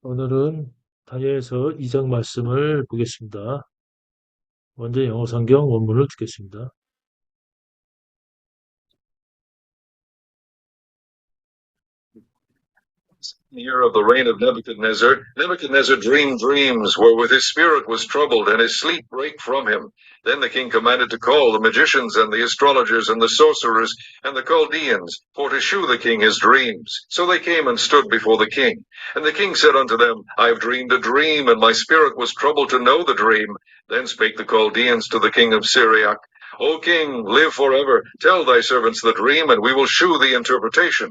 오늘은 다니엘서 2장 말씀을 보겠습니다. 먼저 영어 성경 원문을 듣겠습니다. The year of the reign of Nebuchadnezzar, Nebuchadnezzar dreamed dreams wherewith his spirit was troubled, and his sleep brake from him. Then the king commanded to call the magicians and the astrologers and the sorcerers and the Chaldeans, for to shew the king his dreams. So they came and stood before the king. And the king said unto them, I have dreamed a dream, and my spirit was troubled to know the dream. Then spake the Chaldeans to the king of Syriac, O king, live forever. Tell thy servants the dream, and we will shew the interpretation.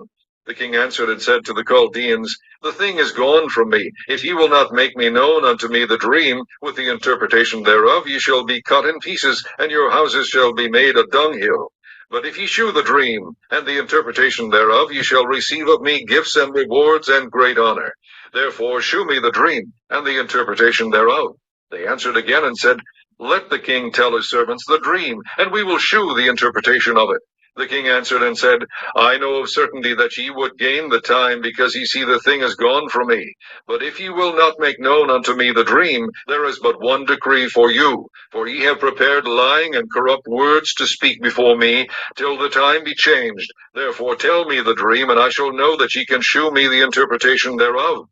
The king answered and said to the Chaldeans, The thing is gone from me. If ye will not make me known unto me the dream, with the interpretation thereof, ye shall be cut in pieces, and your houses shall be made a dunghill. But if ye shew the dream, and the interpretation thereof, ye shall receive of me gifts and rewards and great honor. Therefore shew me the dream, and the interpretation thereof. They answered again and said, Let the king tell his servants the dream, and we will shew the interpretation of it. The king answered and said, I know of certainty that ye would gain the time, because ye see the thing is gone from me. But if ye will not make known unto me the dream, there is but one decree for you. For ye have prepared lying and corrupt words to speak before me, till the time be changed. Therefore tell me the dream, and I shall know that ye can shew me the interpretation thereof.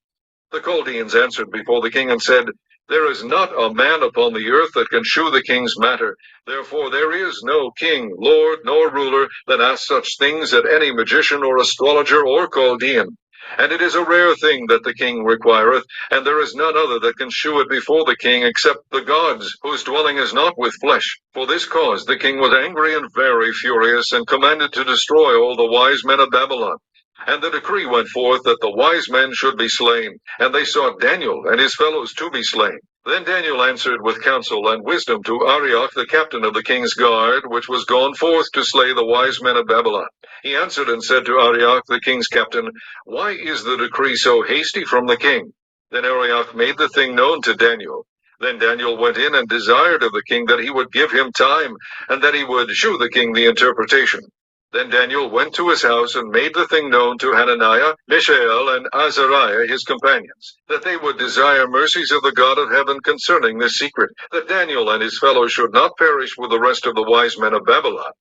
The Chaldeans answered before the king and said, There is not a man upon the earth that can shew the king's matter. Therefore there is no king, lord, nor ruler that asks such things at any magician or astrologer or Chaldean. And it is a rare thing that the king requireth, and there is none other that can shew it before the king except the gods, whose dwelling is not with flesh. For this cause the king was angry and very furious, and commanded to destroy all the wise men of Babylon. And the decree went forth that the wise men should be slain, and they sought Daniel and his fellows to be slain. Then Daniel answered with counsel and wisdom to Arioch the captain of the king's guard, which was gone forth to slay the wise men of Babylon. He answered and said to Arioch the king's captain, Why is the decree so hasty from the king? Then Arioch made the thing known to Daniel. Then Daniel went in and desired of the king that he would give him time, and that he would shew the king the interpretation. Then Daniel went to his house and made the thing known to Hananiah, Mishael, and Azariah his companions, that they would desire mercies of the God of heaven concerning this secret, that Daniel and his fellows should not perish with the rest of the wise men of Babylon.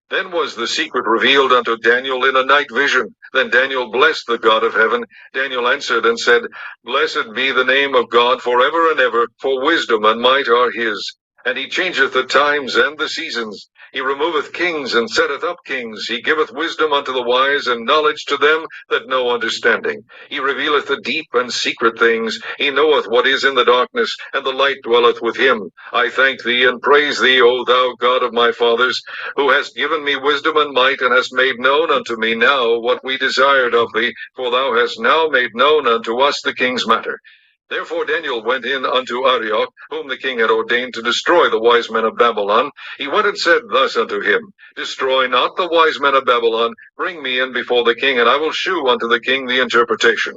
Then was the secret revealed unto Daniel in a night vision. Then Daniel blessed the God of heaven. Daniel answered and said, Blessed be the name of God forever and ever, for wisdom and might are his. And he changeth the times and the seasons. He removeth kings and setteth up kings. He giveth wisdom unto the wise, and knowledge to them that know understanding. He revealeth the deep and secret things. He knoweth what is in the darkness, and the light dwelleth with him. I thank thee and praise thee, O thou God of my fathers, who hast given me wisdom and might, and hast made known unto me now what we desired of thee, for thou hast now made known unto us the king's matter. Therefore Daniel went in unto Arioch, whom the king had ordained to destroy the wise men of Babylon. He went and said thus unto him, Destroy not the wise men of Babylon, bring me in before the king, and I will shew unto the king the interpretation.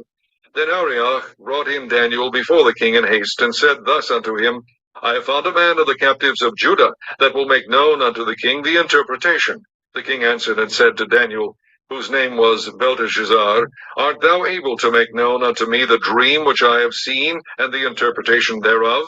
Then Arioch brought in Daniel before the king in haste, and said thus unto him, I have found a man of the captives of Judah, that will make known unto the king the interpretation. The king answered and said to Daniel, whose name was Belteshazzar, Art thou able to make known unto me the dream which I have seen, and the interpretation thereof?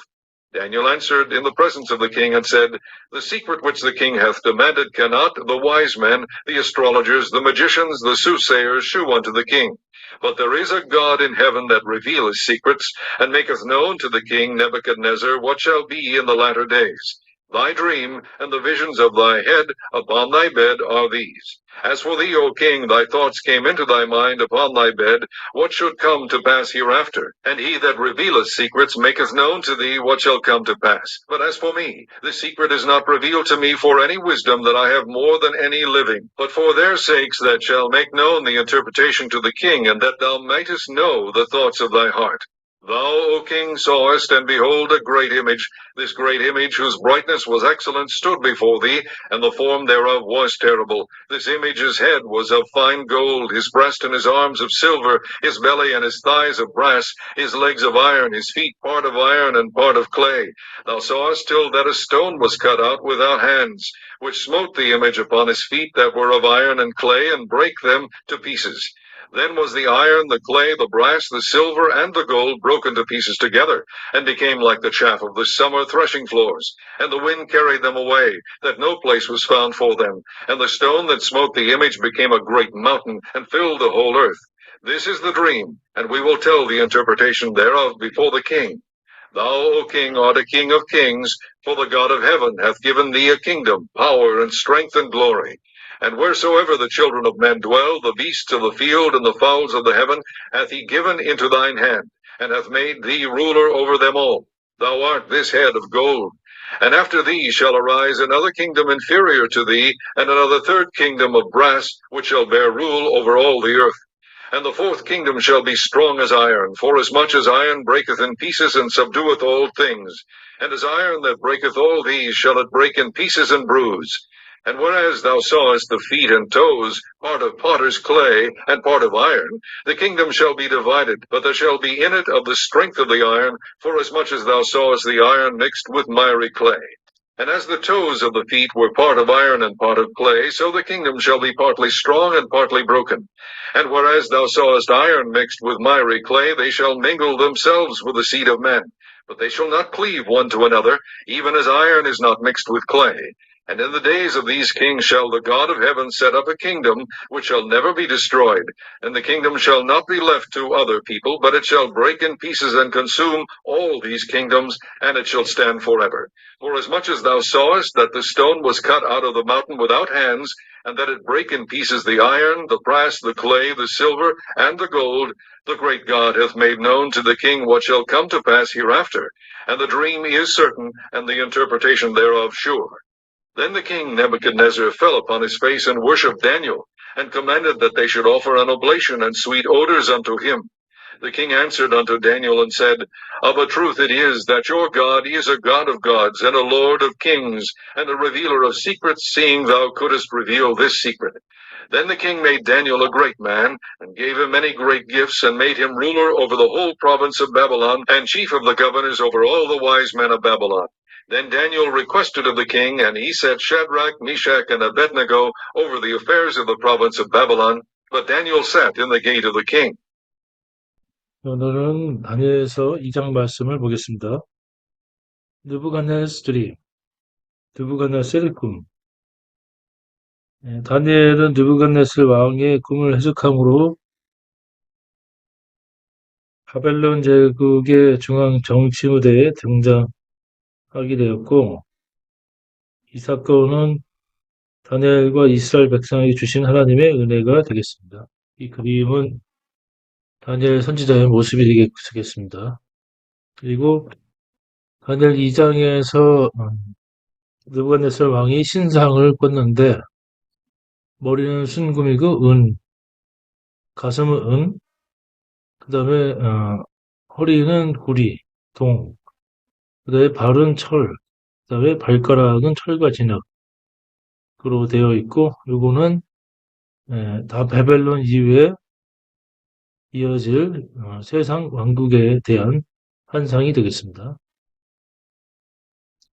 Daniel answered in the presence of the king, and said, The secret which the king hath demanded cannot the wise men, the astrologers, the magicians, the soothsayers shew unto the king. But there is a God in heaven that revealeth secrets, and maketh known to the king Nebuchadnezzar what shall be in the latter days. Thy dream and the visions of thy head upon thy bed are these. As for thee, O king, thy thoughts came into thy mind upon thy bed, what should come to pass hereafter. And he that revealeth secrets maketh known to thee what shall come to pass. But as for me, the secret is not revealed to me for any wisdom that I have more than any living, but for their sakes that shall make known the interpretation to the king, and that thou mightest know the thoughts of thy heart. Thou, O king, sawest, and behold, a great image. This great image, whose brightness was excellent, stood before thee, and the form thereof was terrible. This image's head was of fine gold, his breast and his arms of silver, his belly and his thighs of brass, his legs of iron, his feet part of iron and part of clay. Thou sawest till that a stone was cut out without hands, which smote the image upon his feet that were of iron and clay, and brake them to pieces. Then was the iron, the clay, the brass, the silver, and the gold broken to pieces together, and became like the chaff of the summer threshing floors. And the wind carried them away, that no place was found for them. And the stone that smote the image became a great mountain, and filled the whole earth. This is the dream, and we will tell the interpretation thereof before the king. Thou, O king, art a king of kings, for the God of heaven hath given thee a kingdom, power, and strength, and glory. And wheresoever the children of men dwell, the beasts of the field and the fowls of the heaven hath he given into thine hand, and hath made thee ruler over them all. Thou art this head of gold. And after thee shall arise another kingdom inferior to thee, and another third kingdom of brass, which shall bear rule over all the earth. And the fourth kingdom shall be strong as iron, forasmuch as iron breaketh in pieces and subdueth all things. And as iron that breaketh all these shall it break in pieces and bruise. And whereas thou sawest the feet and toes, part of potter's clay, and part of iron, the kingdom shall be divided, but there shall be in it of the strength of the iron, forasmuch as thou sawest the iron mixed with miry clay. And as the toes of the feet were part of iron and part of clay, so the kingdom shall be partly strong and partly broken. And whereas thou sawest iron mixed with miry clay, they shall mingle themselves with the seed of men. But they shall not cleave one to another, even as iron is not mixed with clay. And in the days of these kings shall the God of heaven set up a kingdom which shall never be destroyed. And the kingdom shall not be left to other people, but it shall break in pieces and consume all these kingdoms, and it shall stand forever. Forasmuch as thou sawest that the stone was cut out of the mountain without hands, and that it brake in pieces the iron, the brass, the clay, the silver, and the gold, the great God hath made known to the king what shall come to pass hereafter. And the dream is certain, and the interpretation thereof sure. Then the king Nebuchadnezzar fell upon his face and worshipped Daniel, and commanded that they should offer an oblation and sweet odors unto him. The king answered unto Daniel and said, Of a truth it is that your God is a God of gods, and a Lord of kings, and a revealer of secrets, seeing thou couldest reveal this secret. Then the king made Daniel a great man, and gave him many great gifts, and made him ruler over the whole province of Babylon, and chief of the governors over all the wise men of Babylon. Then Daniel requested of the king, and he set Shadrach, Meshach, and Abednego over the affairs of the province of Babylon. But Daniel sat in the gate of the king. 오늘은 다니엘서 2장 말씀을 보겠습니다. 느부갓네살 드림, 느부갓네살의 꿈. 다니엘은 느부갓네살 왕의 꿈을 해석함으로 바벨론 제국의 중앙 정치 무대에 등장하게 되었고, 이 사건은 다니엘과 이스라엘 백성에게 주신 하나님의 은혜가 되겠습니다. 이 그림은 다니엘 선지자의 모습이 되겠습니다. 그리고 다니엘 2장에서 느부갓네살 왕이 신상을 꿨는데 머리는 순금이고 가슴은 그 다음에 허리는 구리, 동, 그 다음에 발은 철, 그 다음에 발가락은 철과 진흙으로 되어 있고, 요거는 다 바벨론 이후에 이어질 세상 왕국에 대한 환상이 되겠습니다.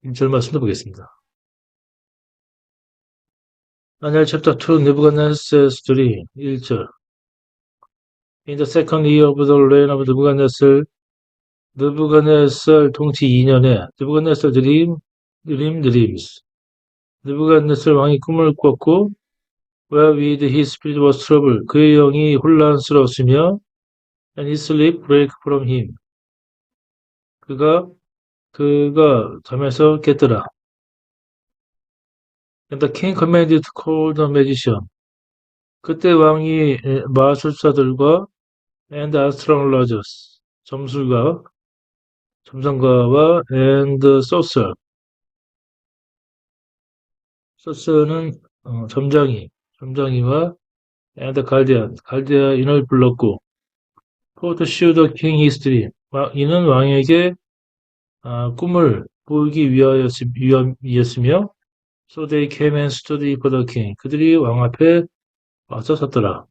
1절 말씀도 보겠습니다. Daniel chapter 2, Nebuchadnezzar's dream, 1절. In the second year of the reign of Nebuchadnezzar, 느부갓네살 통치 2년에 느부갓네살 dreams. 느부갓네살 왕이 꿈을 꿨고, wherewith his spirit was troubled. 그의 영이 혼란스러웠으며, and his sleep break from him. 그가 잠에서 깼더라. And the king commanded to call the magician. 그때 왕이 마술사들과 and astrologers, 점성가와 and sorcerer. sorcerer는 점장이와 and 갈대아인을 불렀고, for to show the king his dream. 이는 왕에게 꿈을 보이기 위하였으며, so they came and stood before the king. 그들이 왕 앞에 와서 섰더라.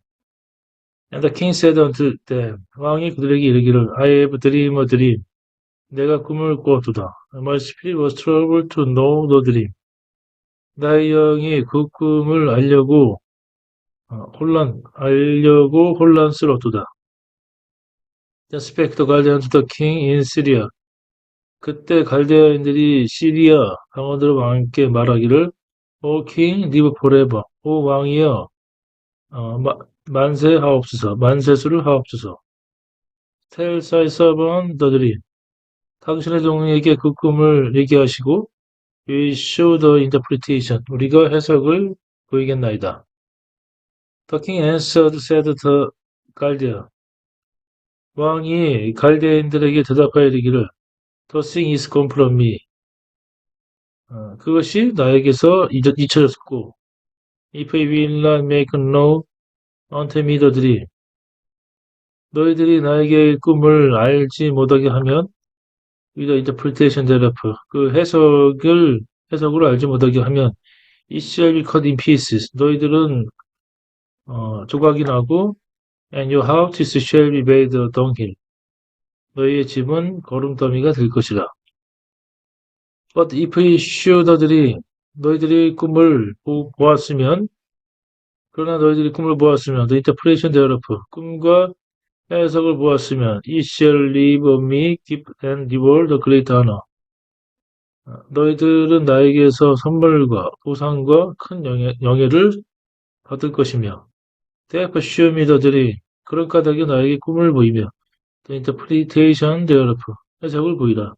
And the king said unto them. 왕이 그들에게 이르기를, I have dreamed a dream. 내가 꿈을 꾸었도다. My spirit was troubled to know the dream. 나의 영이 그 꿈을 알려고 알려고 혼란스럽도다. The spectre guardian to the king in Syria. 그때 갈대아인들이 시리아 방어들과 함께 말하기를 O king, live forever. 오 왕이여, 만세하옵소서, 만세수를 하옵소서. Tell thy servant 너들이 당신의 종에게 그 꿈을 얘기하시고 We show the interpretation. 우리가 해석을 보이겠나이다. The king answered, said the Chaldean. 왕이 갈대인들에게 대답하여 이르기를 The thing is gone from me. 그것이 나에게서 잊혀졌고 If I will not make known unto me 너희들이 나에게 꿈을 알지 못하게 하면 with the interpretation thereof 그 해석을 알지 못하게 하면 it shall be cut in pieces. 너희들은 조각이 나고 and your houses shall be made a dunghill. 너희의 집은 거름더미가 될 것이다. But if we show 너희들이 꿈을 보았으면 그러나 너희들이 꿈을 보았으면 the interpretation thereof 꿈과 해석을 보았으면 it shall leave me give and devour the great honor. 너희들은 나에게서 선물과 보상과 큰 영예를 받을 것이며 Therefore show me 그런 까닭에 나에게 꿈을 보이며 the interpretation thereof 해석을 보이라.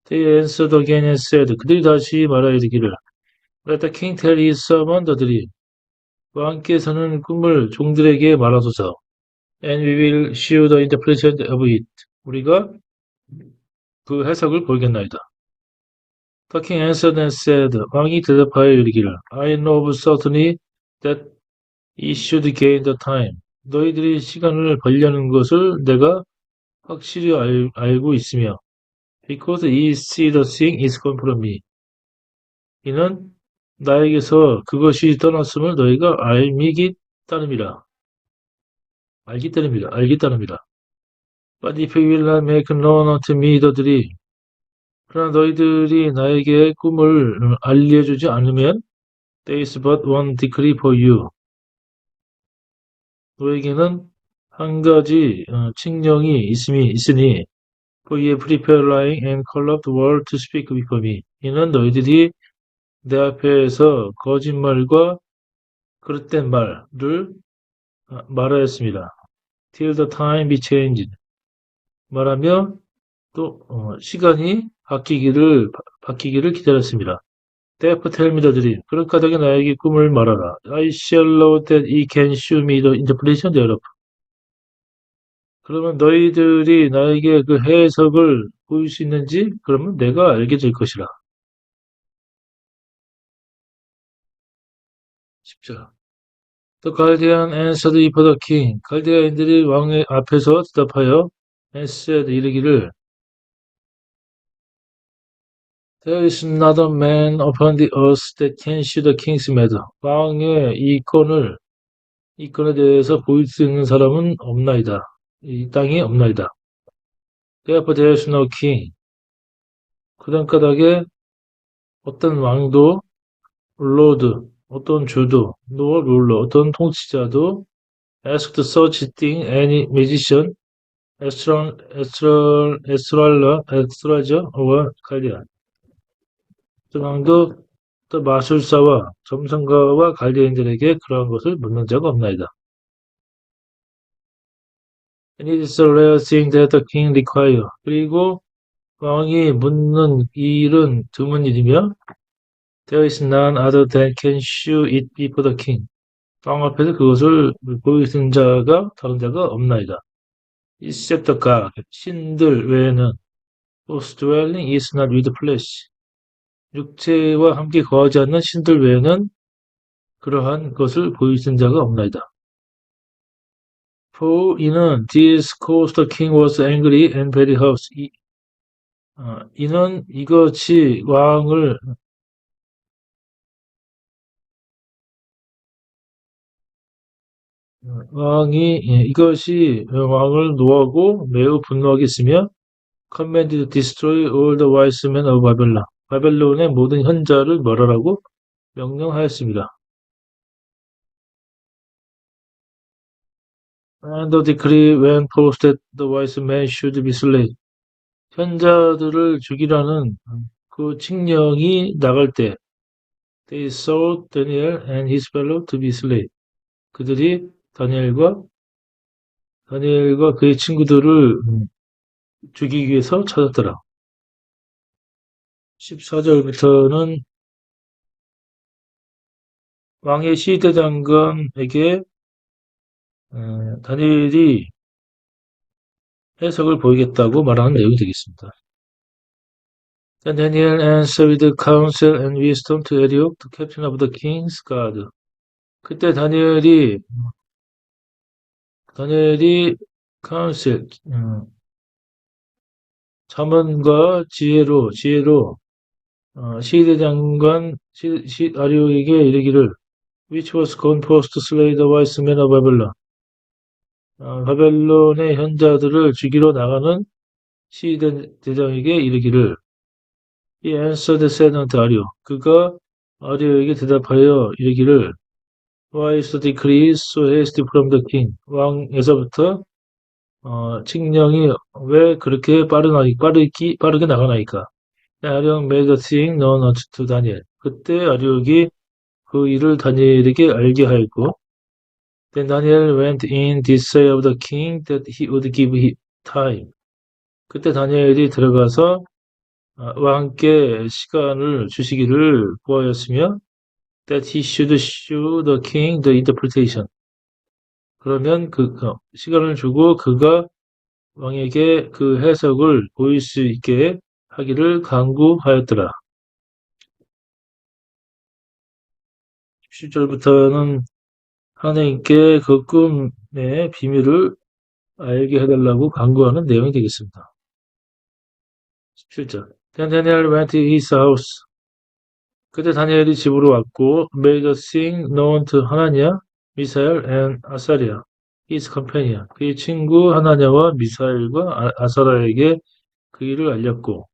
They answered again and said 그들이 다시 말하여 이르기를 Let the king tell his servant 왕께서는 꿈을 종들에게 말하소서. And we will show the interpretation of it. 우리가 그 해석을 보이겠나이다. The king answered and said 왕이 대답하여 이르기를 I know of certainty that it should gain the time. 너희들이 시간을 벌려는 것을 내가 확실히 알고 있으며 because ye see the thing is gone from me. 이는 나에게서 그것이 떠났음을 너희가 알기 따름이라. But if you will not make known unto me 그러나 너희들이 나에게 꿈을 알려주지 않으면 there is but one decree for you. 너에게는 한 가지 칙령이 있으니 for ye prepare lying and corrupt word to speak before me. 이는 너희들이 내 앞에서 거짓말과 그릇된 말을 말하였습니다. Till the time be changed. 말하며 또 시간이 바뀌기를 기다렸습니다. Therefore tell me the dream. 그런 까닭에 나에게 꿈을 말하라. I shall know that he can show me the interpretation thereof. 그러면 너희들이 나에게 그 해석을 보일 수 있는지 그러면 내가 알게 될 것이라. 10절. The guardian answered before the king. 갈대아인들이 왕의 앞에서 대답하여 and said 이르기를 There is not a man upon the earth that can show the king's matter. 왕의 이건에 대해서 보일 수 있는 사람은 없나이다. 이 땅에 없나이다. Therefore there is no king. 그런 까닭에 어떤 왕도, lord, 어떤 주도, nor ruler, 어떤 통치자도 asked such thing any magician, astrologer, or guardian. 어떤 왕도 또 마술사와 점성가와 갈대인들에게 그러한 것을 묻는 적 없나이다. And it is a rare thing that the king require. 그리고 왕이 묻는 이 일은 드문 일이며 There is none other that can shew it before the king. 왕 앞에서 그것을 보이는 자가 다른 자가 없나이다. Except the God, 신들 외에는 whose dwelling is not with flesh. 육체와 함께 거하지 않는 신들 외에는 그러한 것을 보이는 자가 없나이다. For 이는 this caused the king was angry and very hurt. 이는 이것이 이것이 왕을 노하고 매우 분노하게 했으며 commanded to destroy all the wise men of Babylon. 바벨론의 모든 현자를 멸하라고 명령하였습니다. And the decree when posted the wise man should be slain. 현자들을 죽이라는 그 칙령이 나갈 때 they sought Daniel and his fellow to be slain. 그들이 다니엘과 그의 친구들을 죽이기 위해서 찾았더라. 14절부터는 왕의 시대장관에게 다니엘이 해석을 보이겠다고 말하는 내용이 되겠습니다. Then Daniel answered with counsel and wisdom to Arioch, the captain of the king's guard. 그때 다니엘이 counsel, 자문과 지혜로 시대장관 아리옥에게 이르기를 which was gone forth to slay the wise men of Babylon. 바벨론의 현자들을 죽이러 나가는 시대장에게 이르기를 He answered said unto 아리옥. 그가 아리옥에게 대답하여 이르기를 Why is the decree so hasty from the king? 왕에서부터 칙령이 왜 그렇게 빠르게 나가나이까? 아리옥 made the thing known unto Daniel. 그때 아리옥이 그 일을 다니엘에게 알게 하였고 Then Daniel went in desire of the king that he would give him time. 그때 다니엘이 들어가서 왕께 시간을 주시기를 구하였으며 that he should show the king the interpretation. 그러면 시간을 주고 그가 왕에게 그 해석을 보일 수 있게 하기를 간구하였더라. 17절부터는 하나님께 그 꿈의 비밀을 알게 해달라고 간구하는 내용이 되겠습니다. 17절. Then Daniel went to his house. 그때 다니엘이 집으로 왔고 made the thing known to 하나냐, 미사엘 and 아사랴, his companion. 그의 친구 하나냐와 미사엘과 아사랴에게 그 일을 알렸고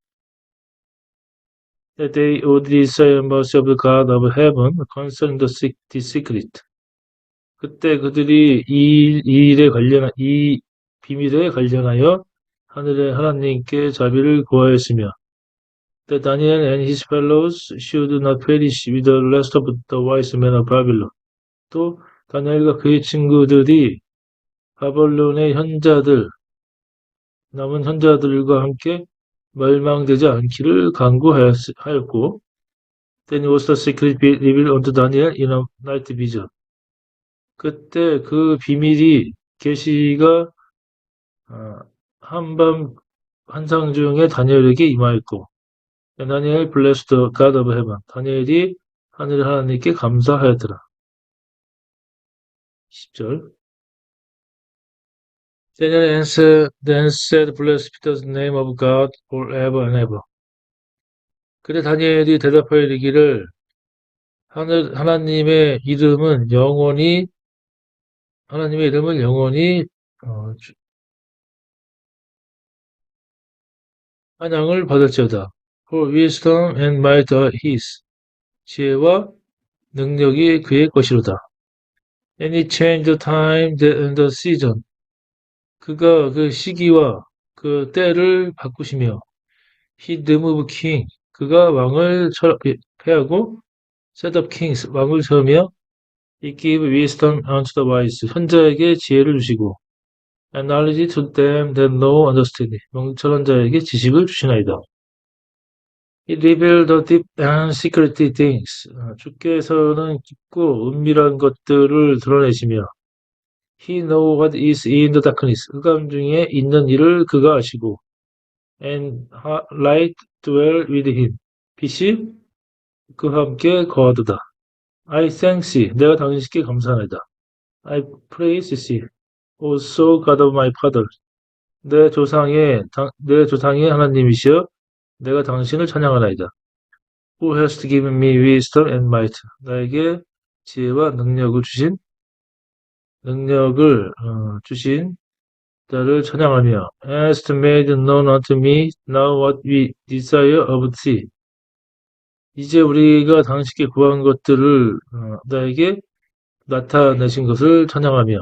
that they would desire mercy of the God of heaven concerning the secret. 그때 그들이 이 비밀에 관련하여 하늘의 하나님께 자비를 구하였으며 that Daniel and his fellows should not perish with the rest of the wise men of Babylon. 또 다니엘과 그의 친구들이 바벨론의 남은 현자들과 함께 멸망되지 않기를 간구하였고 Then was the secret revealed unto Daniel in a night vision. 그때 그 비밀이 계시가 한밤 환상 중에 다니엘에게 임하였고 다니엘 blessed the God of heaven. 다니엘이 하늘의 하나님께 감사하였더라. 10절. Daniel then said, Blessed be the name of God forever and ever. 그때 다니엘이 대답하여 이르기를 하나님의 이름을 영원히 찬양을 받을지어다. For wisdom and might are his. 지혜와 능력이 그의 것이로다. And he changed the time and the season. 그가 그 시기와 그 때를 바꾸시며 He removed king. 그가 왕을 패하고 set up kings. 왕을 세우며 He gave wisdom unto the wise. 현자에게 지혜를 주시고 and knowledge to them that know understanding. 명철한 자에게 지식을 주시나이다. He revealed the deep and secret things. 주께서는 깊고 은밀한 것들을 드러내시며 He knows what is in the darkness. 흑암 중에 있는 일을 그가 아시고 and light dwell with him. 빛이 그와 함께 거하도다. I thank thee. 내가 당신께 감사하나이다. I praise thee. Also God of my father. 내 조상의 하나님이시여 내가 당신을 찬양하나이다. Who has given me wisdom and might. 나에게 지혜와 능력을 주신 자를 찬양하며 hast made known unto me now what we desire of thee. 이제 우리가 당신께 구한 것들을 나에게 나타내신 것을 찬양하며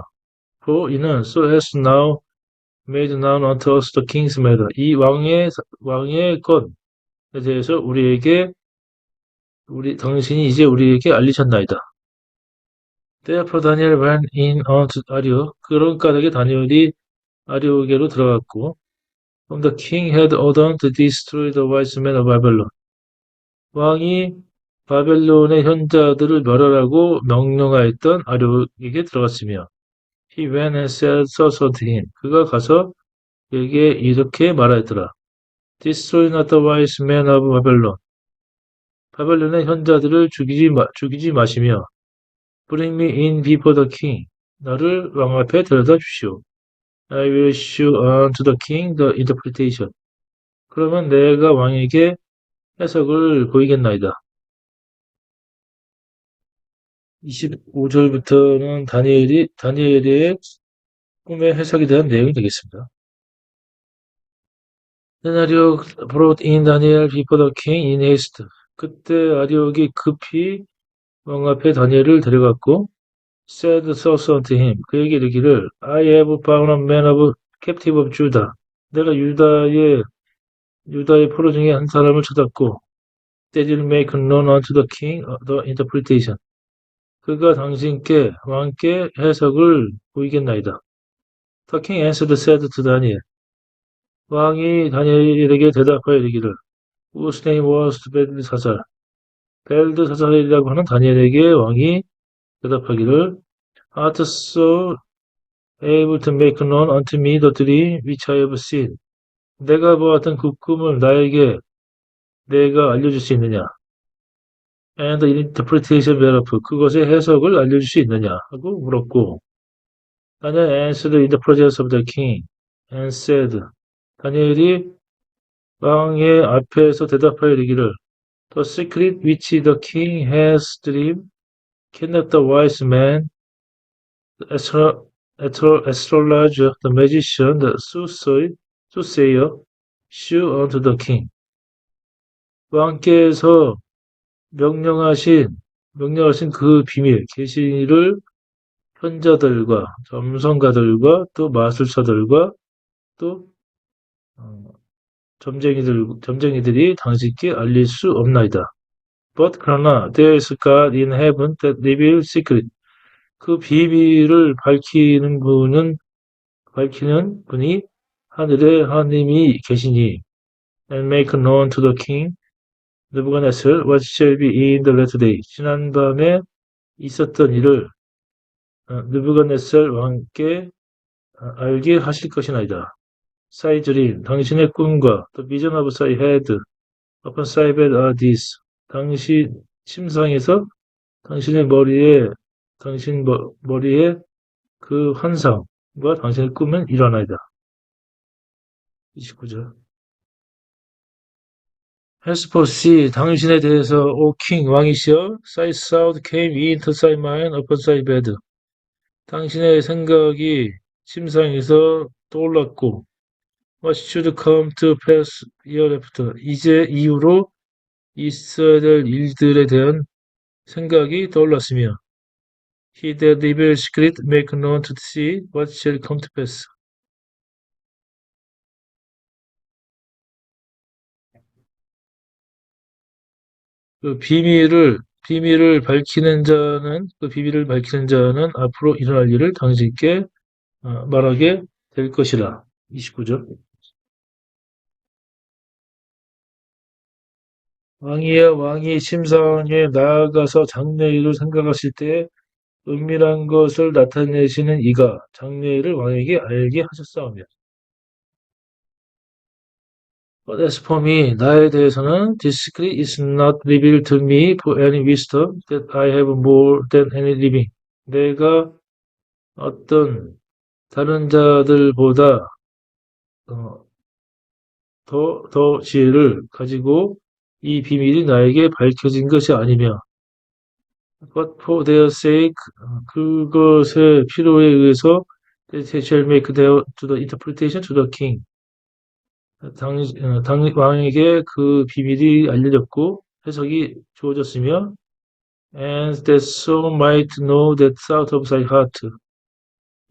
for 이는 so has now made known unto us the king's matter. 이 왕의 것에 대해서 당신이 이제 우리에게 알리셨나이다. Therefore Daniel went in unto Arioch. 그런 까닭에 다니엘이 아리오게로 들어갔고, whom the king had ordered to destroy the wise men of Babylon. 왕이 바벨론의 현자들을 멸하라고 명령하였던 아리오에게 들어갔으며, he went and said so to him. 그가 가서 그에게 이렇게 말하였더라. Destroy not the wise men of Babylon. 바벨론의 현자들을 죽이지 마시며, Bring me in before the king. 나를 왕 앞에 데려다 주시오. I will show unto the king the interpretation. 그러면 내가 왕에게 해석을 보이겠나이다. 25절부터는 다니엘의 꿈의 해석에 대한 내용이 되겠습니다. Then Arioch brought in Daniel before the king in haste. 그때 아리옥이 급히 왕 앞에 다니엘을 데려갔고, said thus unto him. 그에게 이르기를, I have found a man of captive of Judah. 내가 유다의 포로 중에 한 사람을 찾았고, that will make known unto the king the interpretation. 그가 왕께 해석을 보이겠나이다. The king answered said to Daniel. 왕이 다니엘에게 대답하여 이르기를, whose name was 벨드사살. 벨드사살이라고 하는 다니엘에게 왕이 대답하기를, art thou able to make known unto me the dream which I have seen. 내가 보았던 그 꿈을 내가 알려줄 수 있느냐? And the interpretation thereof. 그것의 해석을 알려줄 수 있느냐? 하고 물었고, Daniel answered in the presence of the king and said. 다니엘이 왕의 앞에서 대답하여 이르기를, The secret which the king has dreamed cannot the wise man, the astrologer, the magician, the soothsayer, show unto the king. 왕께서 명령하신 그 비밀, 계시를 현자들과 점성가들과 또 마술사들과 또 점쟁이들이 당신께 알릴 수 없나이다. But 그러나 there is God in heaven that reveals secret. 그 비밀을 밝히는 분이 하늘에 하나님이 계시니 and make known to the king 느부갓네살 what shall be in the latter day. 지난밤에 있었던 일을 느부갓네살 왕께 알게 하실 것이나이다. 사이즈린 당신의 꿈과 the vision of thy head upon thy bed are these. 당신 침상에서 당신 머리에 그 환상과 당신의 꿈은 일어나이다. 29절. Henceforth, 당신에 대해서 O king 왕이시여, thy thought came into thy mind upon thy bed. 당신의 생각이 침상에서 떠올랐고, what should come to pass hereafter. 이제 이후로 있어야 될 일들에 대한 생각이 떠올랐으며, he that reveals secret make known to see what shall come to pass. 그 비밀을 밝히는 자는 앞으로 일어날 일을 당신께 말하게 될 것이라. 29절. 왕이 침상에 나아가서 장래일을 생각하실 때 은밀한 것을 나타내시는 이가 장래일을 왕에게 알게 하셨사오며. But as for me, 나에 대해서는 this secret is not revealed to me for any wisdom that I have more than any living. 내가 어떤 다른 자들보다 더 지혜를 가지고 이 비밀이 나에게 밝혀진 것이 아니며 but for their sake 그것의 필요에 의해서 they shall make their to the interpretation to the king. 왕에게 그 비밀이 알려졌고 해석이 주어졌으며 and that so might know that thought of thy heart.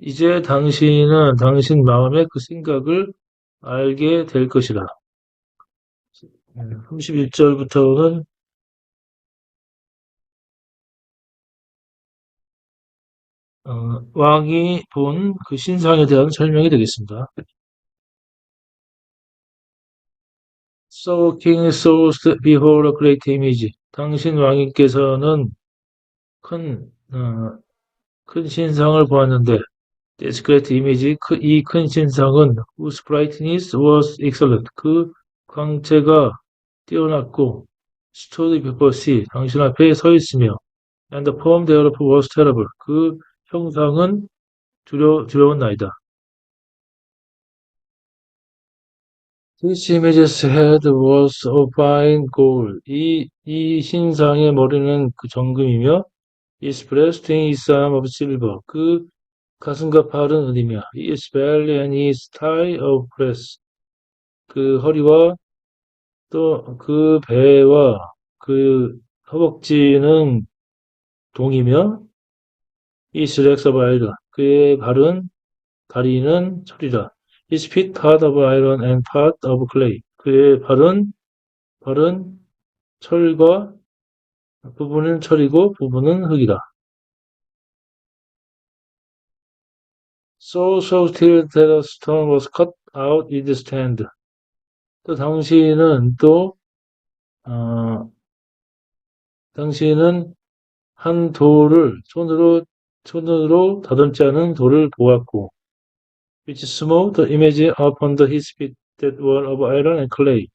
이제 당신은 당신 마음의 그 생각을 알게 될 것이라. 31절부터는 왕이 본 그 신상에 대한 설명이 되겠습니다. So king saw behold a great image. 당신 왕님께서는 큰, 어, 큰 신상을 보았는데, this great image, 이 큰 신상은 whose brightness was excellent. 그 광채가 뛰어났고, stood before sea. 당신 앞에 서 있으며, and the form thereof was terrible. 그 형상은 두려운 나이다. His image's head was of fine gold. 이 신상의 머리는 그 정금이며, his breastplate is some of silver. 그 가슴과 팔은 은이며, his belly and his thigh of brass. 그 허리와 또 그 배와 그 허벅지는 동이며, his legs of iron. 그의 다리는 철이라. His feet part of iron and part of clay. 그의 발은 철과 부분은 철이고 부분은 흙이다. So till that a stone was cut out in his hand. 또 어, 당신은 한 돌을 손으로 다듬지 않은 돌을 보았고, which smote the image upon his feet that were of iron and clay.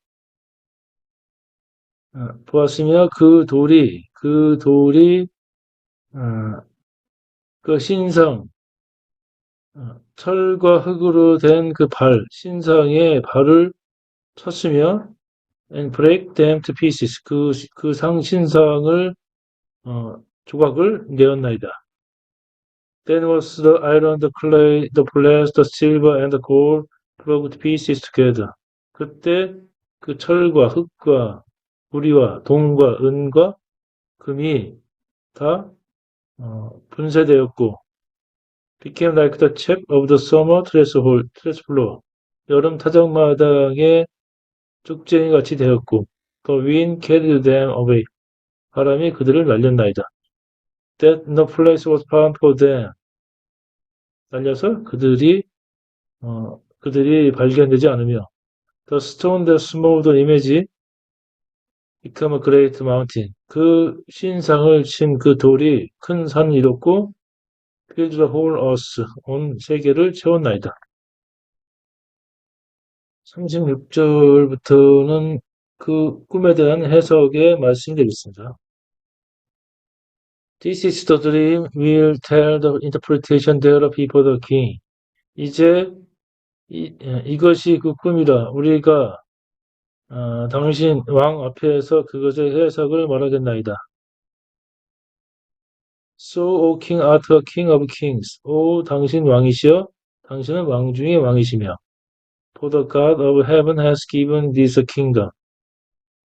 보았으며 그 돌이 어, 그 신상 철과 흙으로 된 그 신상의 발을 쳤으며 and break them to pieces 그 신상을 조각을 내었나이다. Then was the iron, the clay, the brass, the silver, and the gold broke to pieces together. 그때 그 철과 흙과 우리와 동과 은과 금이 다 분쇄되었고 became like the chap of the summer terrace floor. 여름 타작마당의 쭉쟁이 같이 되었고 the wind carried them away. 바람이 그들을 날렸나이다. That no place was found for them. 날려서 그들이 발견되지 않으며 the stone that smote the image became a great mountain. 그 신상을 친 그 돌이 큰 산을 이뤘고 filled the whole earth. 온 세계를 채웠나이다. 36절부터는 그 꿈에 대한 해석의 말씀이 되겠습니다. This is the dream. We'll tell the interpretation thereof before the king. 이제 이것이 그 꿈이라 우리가 당신 왕 앞에서 그것의 해석을 말하겠나이다. So, O King art the King of Kings. 오 당신 왕이시여 당신은 왕 중의 왕이시며 For the God of heaven has given this kingdom.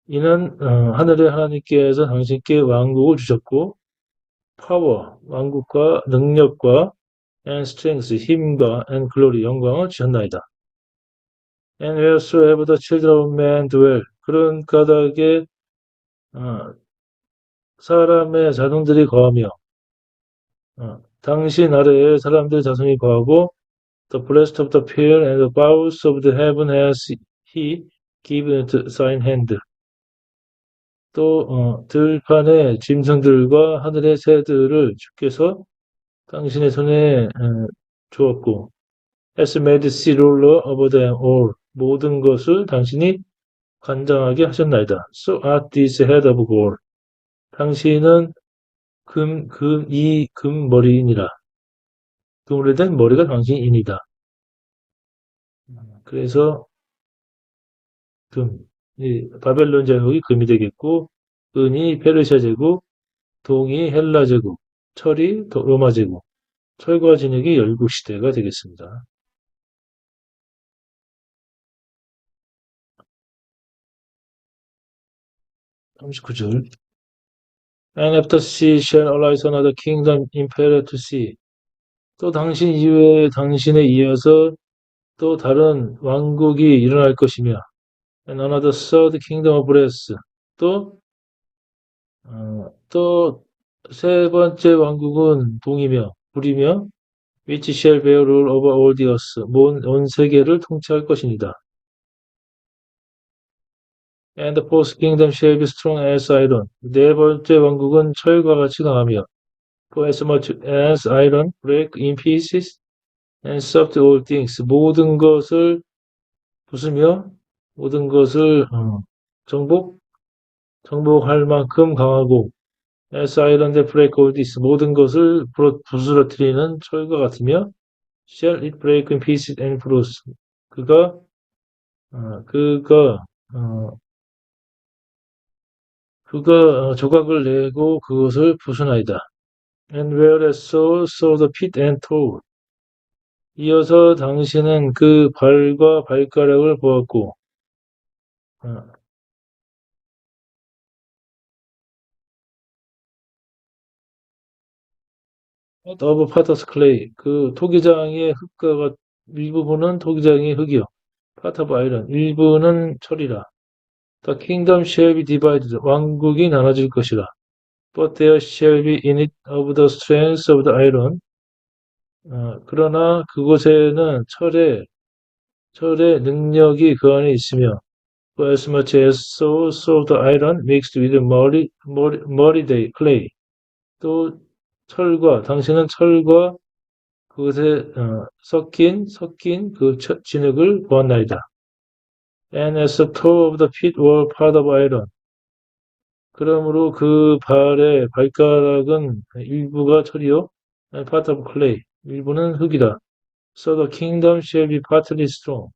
이는 하늘의 하나님께서 당신께 왕국을 주셨고 power, 왕국과 능력과 and strength, 힘과 and glory, 영광을 주셨나이다. And wheresoever the children of men dwell, 그런 까닭에 사람의 자손들이 거하며 당신 아래에 사람들의 자손이 거하고 the breast of the pure and the bowels of the heaven has he given to thine hand. 또 들판의 짐승들과 하늘의 새들을 주께서 당신의 손에 주었고 has made sea ruler over them all. 모든 것을 당신이 관장하게 하셨나이다. So art this head of gold. 당신은 이 금머리이니라. 금으로 된 머리가 당신이니다. 그래서 바벨론 제국이 금이 되겠고, 은이 페르시아 제국, 동이 헬라 제국, 철이 로마 제국, 철과 진흙이 열국 시대가 되겠습니다. 39절. And after sea shall arise another kingdom inferior to sea. 또 당신 이후에 당신에 이어서 또 다른 왕국이 일어날 것이며 and another third kingdom of brass 또 또 세 번째 왕국은 동이며 불이며 which shall bear rule over all the earth 온 세계를 통치할 것입니다. And the fourth kingdom shall be strong as iron. 네 번째 왕국은 철과 같이 강하며 for as much as iron break in pieces and soft all things 모든 것을 부수며 모든 것을 정복할 만큼 강하고 as iron that break all this 모든 것을 부스러뜨리는 철과 같으며 shall it break in pieces and bruise 그가 그가 어, 조각을 내고 그것을 부수나이다. And whereas so the feet and toe 이어서 당신은 그 발과 발가락을 보았고 어, of potter's clay 그 토기장의 흙과 일부분은 토기장의 흙이요. part of iron 일부는 철이라. The kingdom shall be divided 왕국이 나눠질 것이라. But there shall be in it of the strength of the iron 그러나 그곳에는 철의 능력이 그 안에 있으며 for as much as so the iron mixed with muddy clay 또 당신은 철과 그것에 섞인 그 진흙을 보았나이다. And as the toe of the feet were part of iron. 그러므로 그 발의 발가락은 일부가 철이요, and part of clay. 일부는 흙이다. So the kingdom shall be partly strong.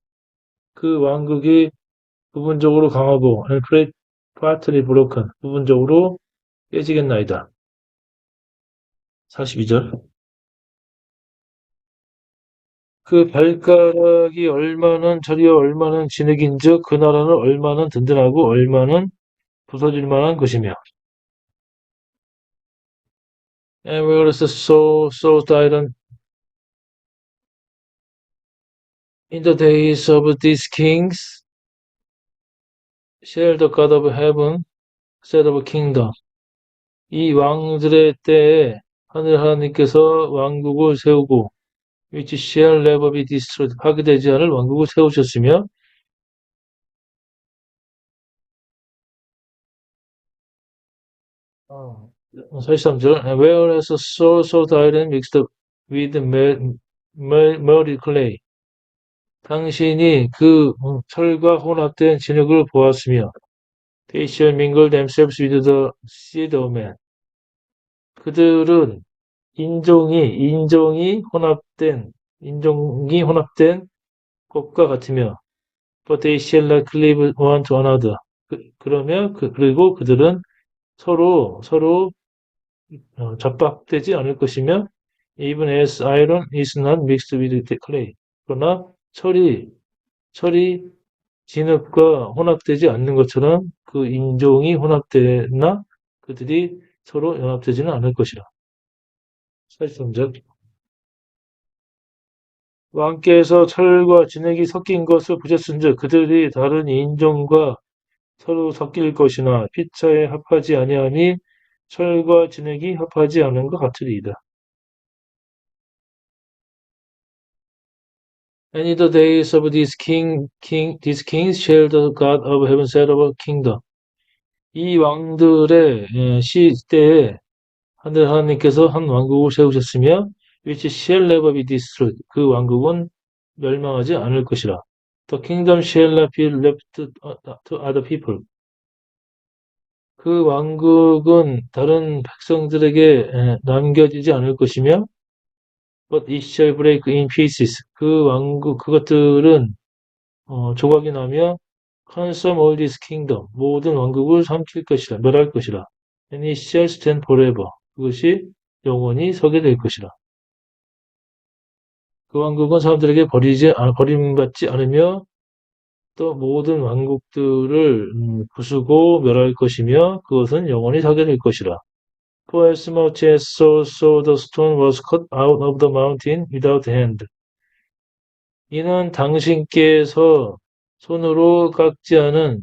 그 왕국이 부분적으로 강하고, and partly broken. 부분적으로 깨지겠나이다. 42절. 그 발가락이 얼마는 철이요 얼마는 진흙인즉 그 나라는 얼마는 든든하고 얼마는 부서질 만한 것이며 And whereas so iron in the days of these kings shall the God of heaven set up a kingdom 이 왕들의 때에 하늘 하나님께서 왕국을 세우고 which shall never be destroyed 파괴되지 않을 왕국을 세우셨으며 43절 whereas so iron mixed with muddy clay 당신이 그 철과 혼합된 진흙을 보았으며 they shall mingle themselves with the seed of man 그들은 인종이 혼합된 것과 같으며 but they shall not cleave one to another 그리고 그들은 서로 접박되지 않을 것이며 even as iron is not mixed with clay 그러나 철이 진흙과 혼합되지 않는 것처럼 그 인종이 혼합되나 그들이 서로 연합되지는 않을 것이라. 43절 왕께서 철과 진흙이 섞인 것을 보셨은즉 그들이 다른 인종과 서로 섞일 것이나 피차에 합하지 아니하니 철과 진흙이 합하지 않은 것 같으리이다. And in the days of these kings shall the God of heaven set up a kingdom. 이 왕들의 시대에 하늘 하나님께서 한 왕국을 세우셨으며 which shall never be destroyed. 그 왕국은 멸망하지 않을 것이라. The kingdom shall not be left to other people. 그 왕국은 다른 백성들에게 남겨지지 않을 것이며 but it shall break in pieces. 그것들은 조각이 나며 consume all this kingdom. 모든 왕국을 삼킬 것이라, 멸할 것이라. And it shall stand forever. 그것이 영원히 서게 될 것이라. 그 왕국은 사람들에게 버림받지 않으며 또 모든 왕국들을 부수고 멸할 것이며 그것은 영원히 서게 될 것이라. For as much as so the stone was cut out of the mountain without hand. 이는 당신께서 손으로 깎지 않은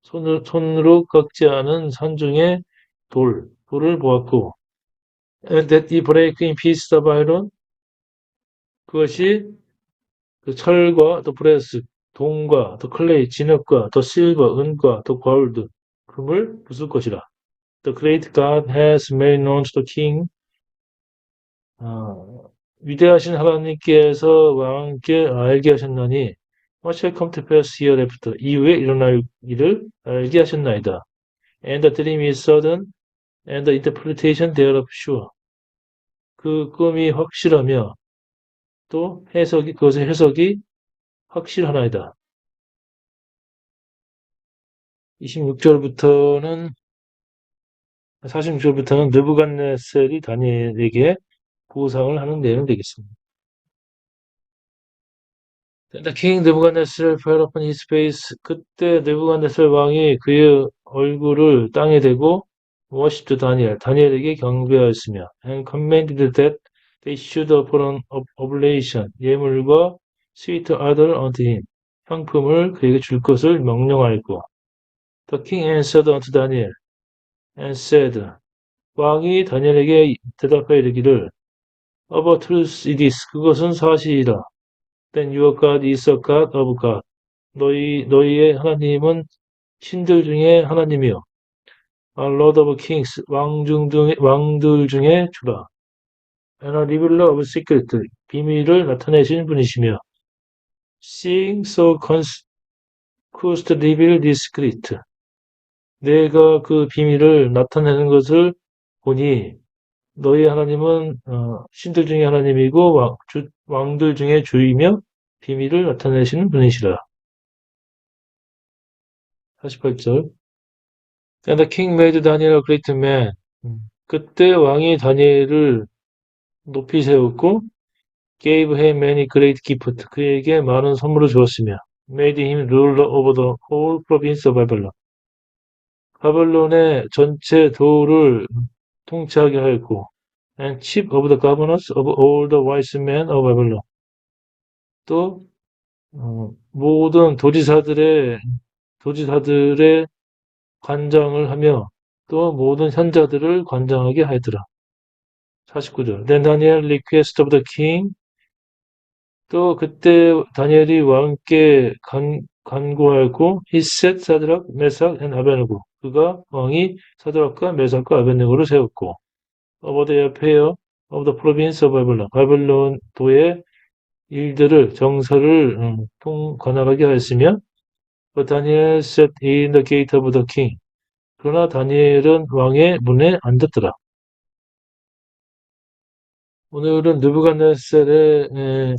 손으로 깎지 않은 산중의 돌을 보았고, and that he break in pieces the iron, 그것이 그 철과 더 브레스, 동과 더 클레이, 진흙과 더 실버, 은과 더 골드, 금을 부술 것이라. The great God has made known to the king. 위대하신 하나님께서 왕께 알게 하셨나니 what shall come to pass hereafter 이후에 일어날 일을 알게 하셨나이다. And the dream is certain and the interpretation thereof sure. 그 꿈이 확실하며 또 그것의 해석이 확실하나이다. 46절부터는 느부갓네살이 다니엘에게 보상을 하는 내용이 되겠습니다. The king Nebuchadnezzar fell upon his face. 그때 느부갓네살 왕이 그의 얼굴을 땅에 대고 worshipped 다니엘에게 경배하였으며 and commanded that they should offer an oblation 예물과 sweet odor unto him 향품을 그에게 줄 것을 명령하였고 The king answered unto Daniel and said 왕이 다니엘에게 대답하여 이르기를 Of a truth it is 그것은 사실이라 Then your God is a God of God. 너희의 하나님은 신들 중에 하나님이요. A Lord of Kings, 왕들 중에 주라. And a revealer of secret, 비밀을 나타내신 분이시며. Seeing so couldst reveal this secret. 내가 그 비밀을 나타내는 것을 보니 너희 하나님은 신들 중에 하나님이고 왕들 중에 주이며 비밀을 나타내시는 분이시라. 48절. And the king made Daniel a great man. 그때 왕이 다니엘을 높이 세웠고 gave him many great gifts. 그에게 많은 선물을 주었으며 made him ruler over the whole province of Babylon. 바벨론의 전체 도를 통치하게 하였고 and chief of the governors of all the wise men of Babylon. 또 모든 도지사들의 관장을 하며 또 모든 현자들을 관장하게 하더라. 49절. Then Daniel requested of the king. 또 그때 다니엘이 왕께 간구하였고 he set 사드락, 메삭, and 아베느고. 그가 왕이 사드락과 메삭과 아베느고를 세웠고 over the affair of the province of Babylon. 바벨론 도의 일들을 정사를 관할하게 하였으며 But Daniel sat in the gate of the king. 그러나 다니엘은 왕의 문에 앉았더라. 오늘은 느부갓네살의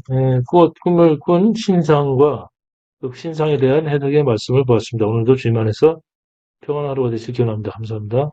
꿈을 꾼 신상과 그 신상에 대한 해석의 말씀을 보았습니다. 오늘도 주님 안에서 평안한 하루가 되시길 기원합니다. 감사합니다.